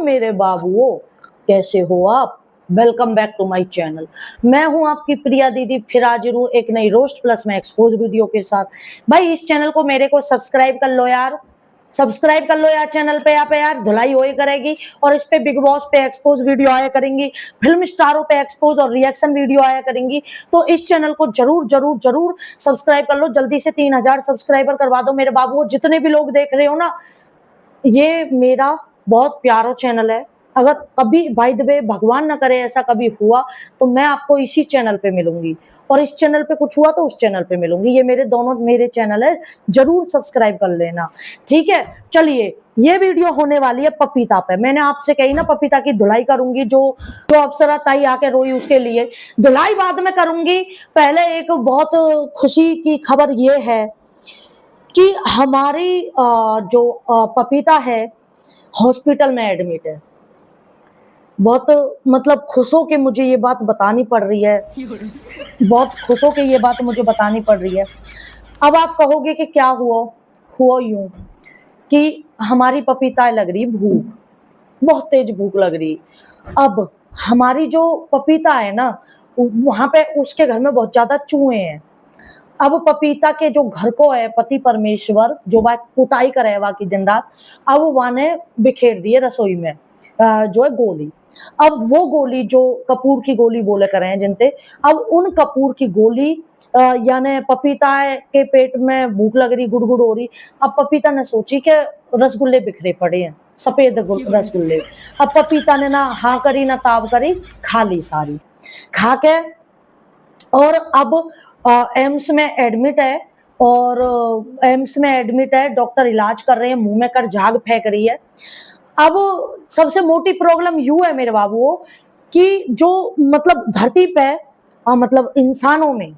मेरे बाबुओ, कैसे हो आप? Welcome back to my channel. मैं हूं आपकी प्रिया दीदी, फिर हाजिर हूं एक नई रोस्ट प्लस में एक्सपोज वीडियो के साथ। भाई इस चैनल को मेरे को सब्सक्राइब कर लो यार, सब्सक्राइब कर लो यार। चैनल पे यहाँ पे यार धुलाई होए करेगी और इस पे बिग बॉस पे एक्सपोज वीडियो आया करेंगी, फिल्म स्टारों पे एक्सपोज और रिएक्शन वीडियो आया करेंगी। तो इस चैनल को जरूर जरूर जरूर सब्सक्राइब कर लो। जल्दी से 3000 सब्सक्राइबर करवा दो मेरे बाबू। जितने भी लोग देख रहे हो ना, ये मेरा बहुत प्यारा चैनल है। अगर कभी बाय द वे भगवान ना करे ऐसा कभी हुआ तो मैं आपको इसी चैनल पे मिलूंगी, और इस चैनल पे कुछ हुआ तो उस चैनल पे मिलूंगी। ये मेरे दोनों मेरे चैनल है, जरूर सब्सक्राइब कर लेना, ठीक है। चलिए, ये वीडियो होने वाली है पपीता पे। मैंने आपसे कही ना पपीता की धुलाई करूंगी, जो अप्सरा ताई आके रोई उसके लिए। धुलाई बाद में करूंगी, पहले एक बहुत खुशी की खबर ये है कि हमारी जो पपीता है हॉस्पिटल में एडमिट है। बहुत मतलब खुश हो के मुझे ये बात बतानी पड़ रही है, बहुत खुश हो के ये बात मुझे बतानी पड़ रही है। अब आप कहोगे कि क्या हुआ यूं कि हमारी पपीता लग रही भूख, बहुत तेज भूख लग रही। अब हमारी जो पपीता है ना, वहां पे उसके घर में बहुत ज्यादा चूहे हैं। अब पपीता के जो घर को है पति परमेश्वर जो बात कुटाई करे वहां की दिन रात, अब वहां ने बिखेर दिए रसोई में जो है गोली। अब वो गोली जो कपूर की गोली बोले करे हैं जिनते, अब उन कपूर की गोली यानी पपीता के पेट में भूख लग रही, गुड़गुड़ हो रही। अब पपीता ने सोची कि रसगुल्ले बिखरे पड़े हैं, सफेद रसगुल्ले। अब पपीता ने ना हाँ करी ना ताब करी, खा ली सारी। खा के और अब एम्स में एडमिट है, और एम्स में एडमिट है, डॉक्टर इलाज कर रहे हैं, मुंह में कर झाग फेंक रही है। अब सबसे मोटी प्रॉब्लम यू है मेरे बाबू कि जो मतलब धरती पे मतलब इंसानों में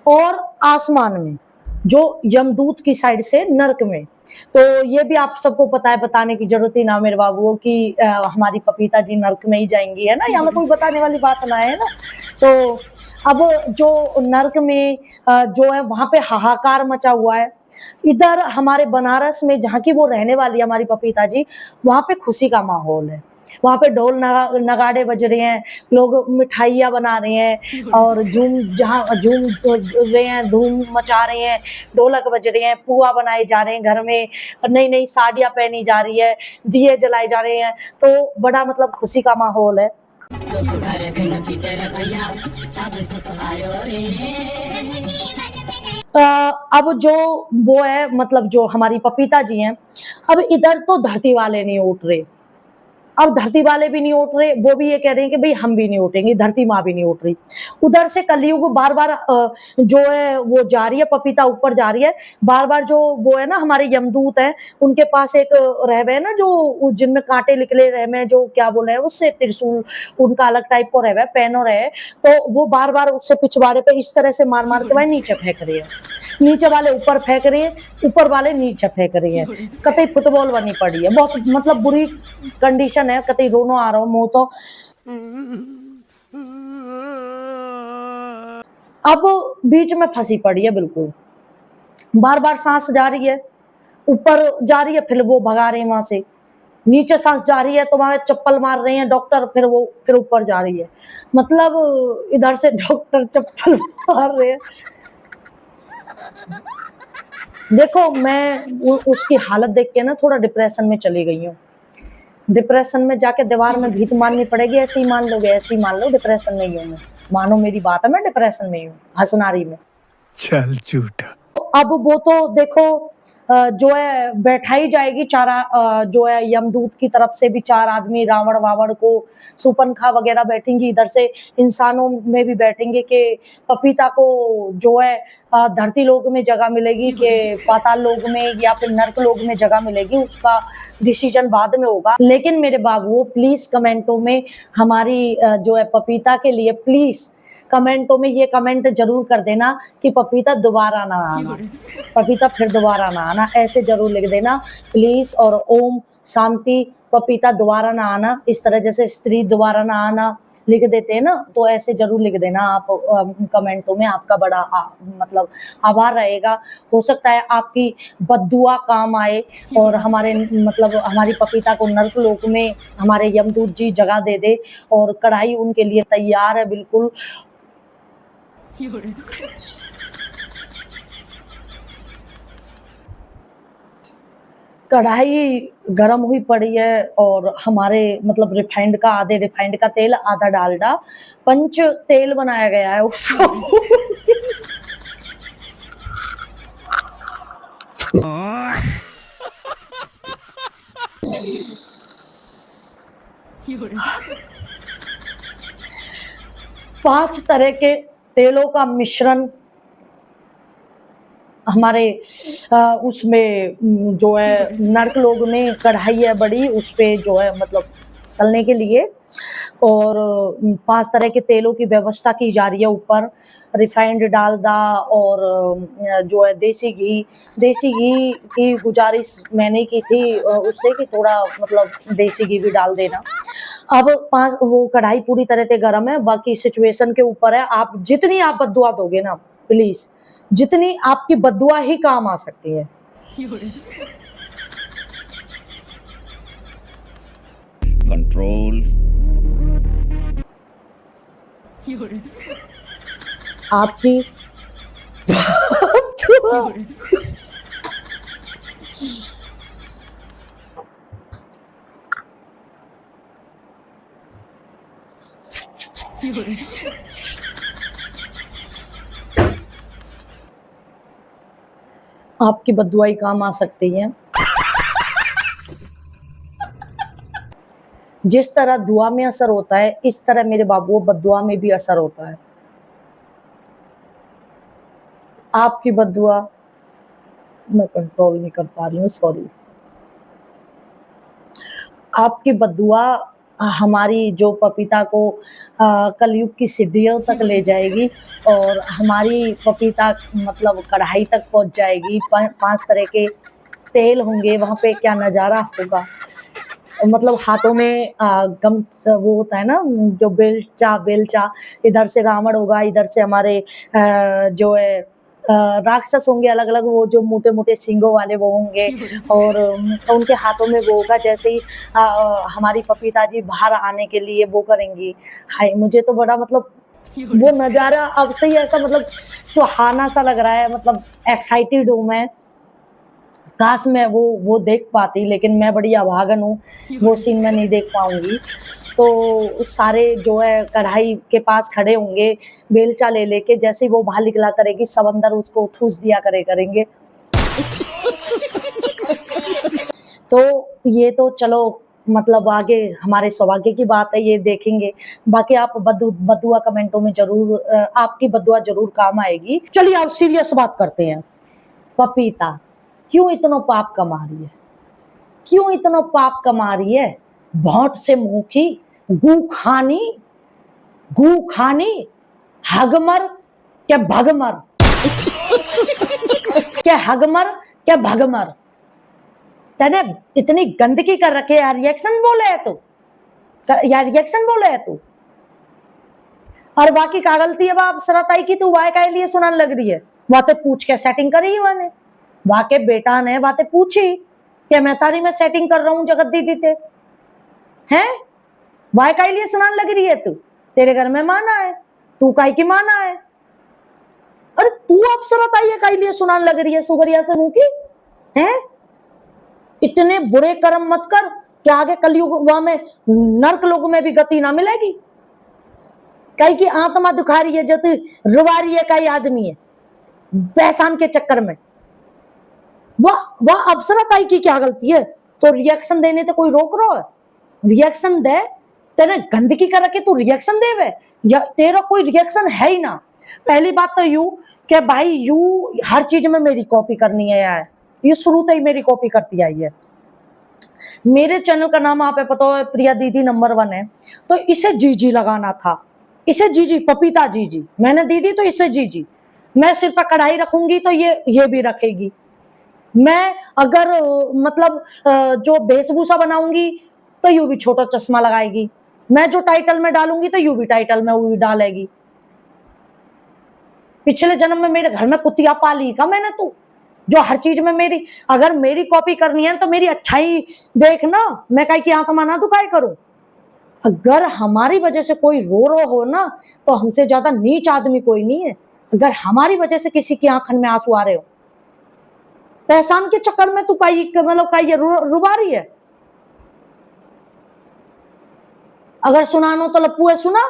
और आसमान में, जो यमदूत की साइड से नरक में, तो ये भी आप सबको पता है, बताने की जरूरत ही ना मेरे बाबू कि हमारी पपीता जी नरक में ही जाएंगी, है ना। यहाँ में कोई बताने वाली बात ना है ना। तो अब जो नरक में जो है वहां पे हाहाकार मचा हुआ है। इधर हमारे बनारस में जहाँ की वो रहने वाली है हमारी पपीता जी, वहां पे खुशी का माहौल है। वहां पे ढोल नगाड़े बज रहे हैं, लोग मिठाइयाँ बना रहे हैं और झूम रहे हैं, धूम मचा रहे हैं, ढोलक बज रहे हैं, पुआ बनाए जा रहे हैं घर में, नई नई साड़ियाँ पहनी जा रही है, दिए जलाए जा रहे हैं। तो बड़ा मतलब खुशी का माहौल है। अब जो वो है मतलब जो हमारी पपीता जी हैं, अब इधर तो धरती वाले नहीं उठ रहे, अब धरती वाले भी नहीं उठ रहे, वो भी ये कह रहे हैं कि भाई हम भी नहीं उठेंगे, धरती माँ भी नहीं उठ रही। उधर से कलयुग बार बार जो है वो जा रही है, पपीता ऊपर जा रही है बार बार। जो वो है ना हमारे यमदूत हैं, उनके पास एक रहवे है ना जो जिनमें कांटे निकले रहवे, जो क्या बोल रहे हैं उससे, त्रिशूल उनका अलग टाइप का रहवे, पेनो रहे, तो वो बार बार उससे पिछवाड़े पे इस तरह से मार मार के भाई नीचे फेंक रहे हैं। नीचे वाले ऊपर फेंक रहे हैं, ऊपर वाले नीचे फेंक रहे हैं। कतई फुटबॉल बनी पड़ी है, बहुत मतलब बुरी कंडीशन है, कतई रोनो आ रहा हो मुंह तो। अब बीच में फंसी पड़ी है बिल्कुल, बार बार सांस जा रही है, ऊपर जा रही है फिर वो भगा रहे हैं वहां से, नीचे सांस जा रही है तो वहां चप्पल मार रहे हैं डॉक्टर, फिर वो फिर ऊपर जा रही है। मतलब इधर से डॉक्टर चप्पल मार रहे हैं। देखो मैं उसकी हालत देख के ना थोड़ा डिप्रेशन में चली गई हूँ। डिप्रेशन में जाके दीवार में भीत मारनी पड़ेगी, ऐसे ही मान लोगे, ऐसे ही मान लो डिप्रेशन में ही हूँ मैं। मानो मेरी बात है, मैं डिप्रेशन में ही हूँ, हंसनारी में। चल झूठा। अब वो तो देखो जो है बैठाई जाएगी चारा, जो है यमदूत की तरफ से भी 4 आदमी, रावण वावण को, सुपनखा वगैरह बैठेंगी, इधर से इंसानों में भी बैठेंगे कि पपीता को जो है धरती लोक में जगह मिलेगी कि पाताल लोक में या फिर नर्क लोक में जगह मिलेगी, उसका डिसीजन बाद में होगा। लेकिन मेरे बाबू प्लीज कमेंटों में हमारी जो है पपीता के लिए प्लीज कमेंटों में ये कमेंट जरूर कर देना कि पपीता दोबारा ना आना, पपीता फिर दोबारा ना आना, ऐसे जरूर लिख देना प्लीज। और ओम शांति, पपीता दोबारा ना आना, इस तरह जैसे स्त्री दोबारा ना आना, लिख देते हैं ना, तो ऐसे जरूर लिख देना आप कमेंटों में। आपका बड़ा मतलब आभार रहेगा। हो सकता है आपकी बद्दुआ काम आए और हमारे मतलब हमारी पपीता को नर्क लोक में हमारे यमदूत जी जगह दे दे, और कढ़ाई उनके लिए तैयार है बिल्कुल। कढ़ाई गरम हुई पड़ी है और हमारे मतलब रिफाइंड का, आधे रिफाइंड का तेल, आधा डालडा, पंच तेल बनाया गया है उसको। पांच तरह के तेलों का मिश्रण हमारे उसमें जो है नर्क लोग में कढ़ाई है बड़ी, उस पे जो है मतलब तलने के लिए, और पांच तरह के तेलों की व्यवस्था की जा रही है ऊपर। रिफाइंड डालडा और जो है देसी घी की गुजारिश मैंने की थी उससे कि थोड़ा मतलब देसी घी भी डाल देना। अब पांच वो कढ़ाई पूरी तरह से गर्म है, बाकी सिचुएशन के ऊपर है। आप जितनी आप बद्दुआ दोगे ना, प्लीज, जितनी आपकी बद्दुआ ही काम आ सकती है। कंट्रोल। आपकी आपकी बद्दुआ ही काम आ सकती है। जिस तरह दुआ में असर होता है, इस तरह मेरे बाबू बद्दुआ में भी असर होता है। आपकी बद्दुआ मैं कंट्रोल नहीं कर पा रही हूँ, सॉरी। आपकी बद्दुआ हमारी जो पपीता को कलयुग की सीढ़ियों तक ले जाएगी, और हमारी पपीता मतलब कढ़ाई तक पहुंच जाएगी। पांच तरह के तेल होंगे वहां पे, क्या नजारा होगा। मतलब हाथों में गम वो होता है ना, जो बेलचा, इधर से रावण होगा, इधर से हमारे जो है राक्षस होंगे अलग अलग, वो जो मोटे मोटे सींगों वाले वो होंगे, और उनके हाथों में वो होगा। जैसे ही हमारी पपीता जी बाहर आने के लिए वो करेंगी, हाय मुझे तो बड़ा मतलब वो नजारा अब से ही ऐसा मतलब सुहाना सा लग रहा है। मतलब एक्साइटेड हूँ मैं, काश मैं वो देख पाती, लेकिन मैं बड़ी अभागन हूँ, वो सीन मैं नहीं देख पाऊंगी। तो सारे जो है कढ़ाई के पास खड़े होंगे बेलचा ले लेके, जैसे ही वो बाहर निकला करेगी सब अंदर उसको ठूस दिया करेंगे। तो ये तो चलो मतलब आगे हमारे सौभाग्य की बात है, ये देखेंगे। बाकी आप बद्दुआ कमेंटों में जरूर आपकी बद्दुआ जरूर काम आएगी। चलिए अब सीरियस बात करते हैं। पपीता क्यों इतना पाप कमा रही है? क्यों इतना पाप कमा रही है? भौंट से मुंह की, गू खानी, हगमर क्या भगमर, क्या हगमर क्या भगमर। तेने इतनी गंदगी कर रखे यार, रिएक्शन बोले है तू, यार रिएक्शन बोले है तू। और बाकी का गलती है बाप सरताई की, तू वाय का लिए सुनाने लग रही है। बातें पूछ के सेटिंग करी मैंने, वाके बेटा ने बातें पूछी कि मैं तारी में सेटिंग कर रहा हूं जगत दीदी थे हैं। वाय का लिए सुनाने लग रही है तू, तेरे घर में माना है, तू काई की माना है। अरे तू अफसरत आई है लिए सुनाने लग रही है सुगरिया से मुंह की हैं। इतने बुरे कर्म मत कर कि आगे कलयुग में नर्क लोग में भी गति ना मिलेगी। कई की आत्मा दुखा रही है, जो तू रुवा रही है कई आदमी है पहचान के चक्कर में। वह अफसरत आई की क्या गलती है? तो रिएक्शन देने तो कोई रोक रहा है? रिएक्शन दे, तेने गंदगी कर रखे, तू रिएक्शन देवे या तेरा कोई रिएक्शन है ही ना। पहली बात तो यू कि भाई यू हर चीज में मेरी कॉपी करनी है यार, ये शुरू से ही मेरी कॉपी करती आई है। मेरे चैनल का नाम आप पता हो प्रिया दीदी नंबर 1 है, तो इसे जीजी लगाना था, इसे जीजी पपीता जीजी, मैंने दीदी तो इसे जीजी। मैं सिर पर कढ़ाई रखूंगी तो ये भी रखेगी। मैं अगर मतलब जो वेशभूषा बनाऊंगी तो यू भी छोटा चश्मा लगाएगी। मैं जो टाइटल में डालूंगी तो यू भी टाइटल में वही डालेगी। पिछले जन्म में मेरे घर में कुतिया पाली का मैंने, तू जो हर चीज में मेरी, अगर मेरी कॉपी करनी है तो मेरी अच्छाई देखना, मैं काहे की आंख माना दुखाई करूं। अगर हमारी वजह से कोई रो हो ना, तो हमसे ज्यादा नीच आदमी कोई नहीं है। अगर हमारी वजह से किसी की आंखन में आंसू आ रहे हो, पहचान के चक्कर में तू काई मतलब काई रुबा रही है। अगर सुनानो तो लप्पू है सुना,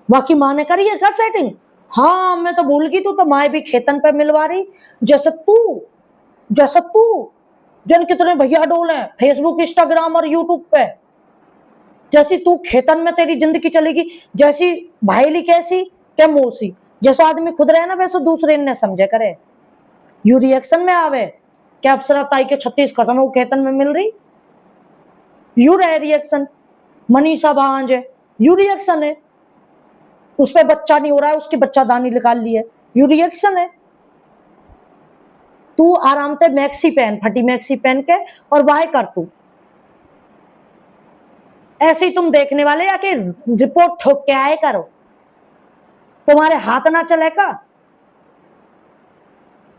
बाकी माँ ने करी है क्या सेटिंग? हाँ मैं तो भूल गई, तू तो माए भी खेतन पे मिलवा रही, जैसे तू जन कितने भैया डोल है फेसबुक इंस्टाग्राम और यूट्यूब पे, जैसी तू खेतन में तेरी जिंदगी चलेगी, जैसी भाईली कैसी क्या मौसी, जैसा आदमी खुद रहे ना वैसे दूसरे ने समझे करे। यू रिएक्शन में आवे क्या अप्सरा ताई के 36 कसम वो खेतन में मिल रही, यू रहे रिएक्शन। मनीषा भांज है, यू रिएक्शन है, उस पे बच्चा नहीं हो रहा है, उसकी बच्चादानी निकाल ली है, यू रिएक्शन है। तू आराम से मैक्सी पहन, फटी मैक्सी पहन के और वाह कर तू, ऐसे ही तुम देखने वाले आके रिपोर्ट ठोक के आए करो, तुम्हारे हाथ ना चले का।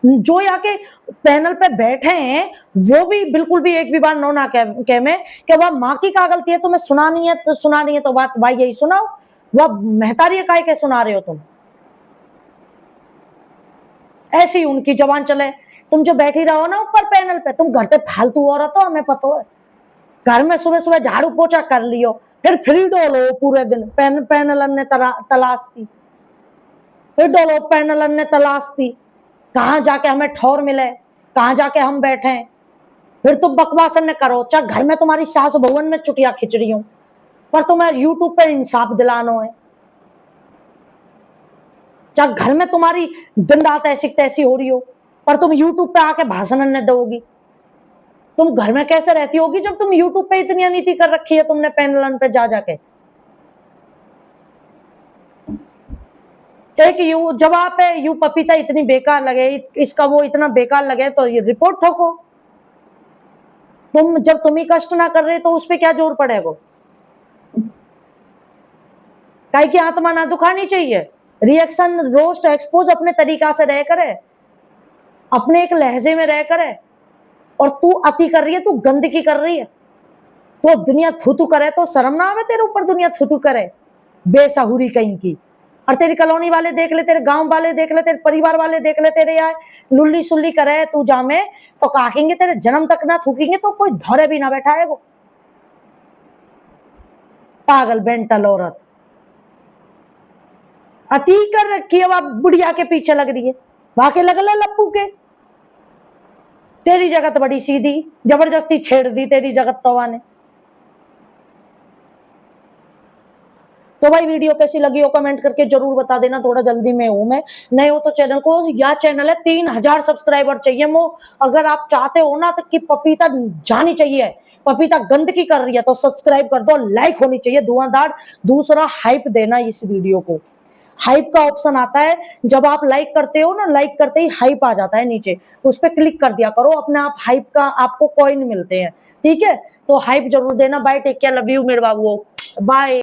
जो आके पैनल पे बैठे हैं वो भी बिल्कुल भी एक भी बार नो ना कह में कि वह माँ की क्या गलती है, तुम्हें सुनानी है तो बात भाई यही सुनाओ, वह महतारी काय के सुना रहे हो तुम। ऐसी उनकी जबान चले, तुम जो बैठी रहो ना ऊपर पैनल पे, तुम घर पे फालतू औरत हो, हमें पता है। घर में सुबह सुबह झाड़ू पोछा कर लियो, फिर फ्री डोलो पूरे दिन, पैनल ने तलाश दी, फिर डोलो पैनल ने तलाश दी, कहाँ जाके हमें ठौर मिले, कहाँ जाके हम बैठे, फिर तुम बकवास न करो। चाहे घर में तुम्हारी सास भवन में चुटिया खिंच रही हूं, पर तुम्हें यूट्यूब पे इंसाफ दिलाना है। चाहे घर में तुम्हारी दिन रात ऐसी तैसी हो रही हो, पर तुम यूट्यूब पे आके भाषण न दोगी। तुम घर में कैसे रहती होगी जब तुम यूट्यूब पे इतनी अनीति कर रखी है तुमने पैनल पे जा जाके। एक यू जवाब है, यू पपीता इतनी बेकार लगे, इसका वो इतना बेकार लगे तो ये रिपोर्ट ठोको। तुम जब तुम ही कष्ट ना कर रहे तो उस पर क्या जोर पड़ेगा? काहे की आत्मा ना दुखानी चाहिए। रिएक्शन रोस्ट एक्सपोज अपने तरीका से रह करे, अपने एक लहजे में रह करे, और तू अति कर रही है, तू गंदगी कर रही है, तो दुनिया थू करे तो शर्म ना आवे तेरे ऊपर, दुनिया थू करे बेसहुरी कहीं की। और तेरी कॉलोनी वाले देख ले, तेरे गांव वाले देख ले, तेरे परिवार वाले देख ले, तेरे यार लुल्ली सुल्ली करे तू जामे तो काकेंगे, तेरे जन्म तक ना थूकेंगे तो कोई धौरे भी ना बैठाएगा। पागल बेंटल औरत अति कर रखी है, वह बुढ़िया के पीछे लग रही है, वहां के लगला लप्पू के। तेरी जगत बड़ी सीधी, जबरदस्ती छेड़ दी तेरी जगत तवा ने। तो भाई वीडियो कैसी लगी हो कमेंट करके जरूर बता देना, थोड़ा जल्दी में हूं मैं, नए हो तो चैनल को, यह चैनल है 3000 सब्सक्राइबर चाहिए मो। अगर आप चाहते हो ना तो कि पपीता जानी चाहिए, पपीता गंदगी कर रही है तो सब्सक्राइब कर दो, लाइक होनी चाहिए धुआंधार। दूसरा हाइप देना इस वीडियो को, हाइप का ऑप्शन आता है, जब आप लाइक करते हो ना, लाइक करते ही हाइप आ जाता है नीचे, उस पर क्लिक कर दिया करो, अपने आप हाइप का आपको कॉइन मिलते हैं, ठीक है। तो हाइप जरूर देना। Bye, take care, love you मेरे बाबू, बाय।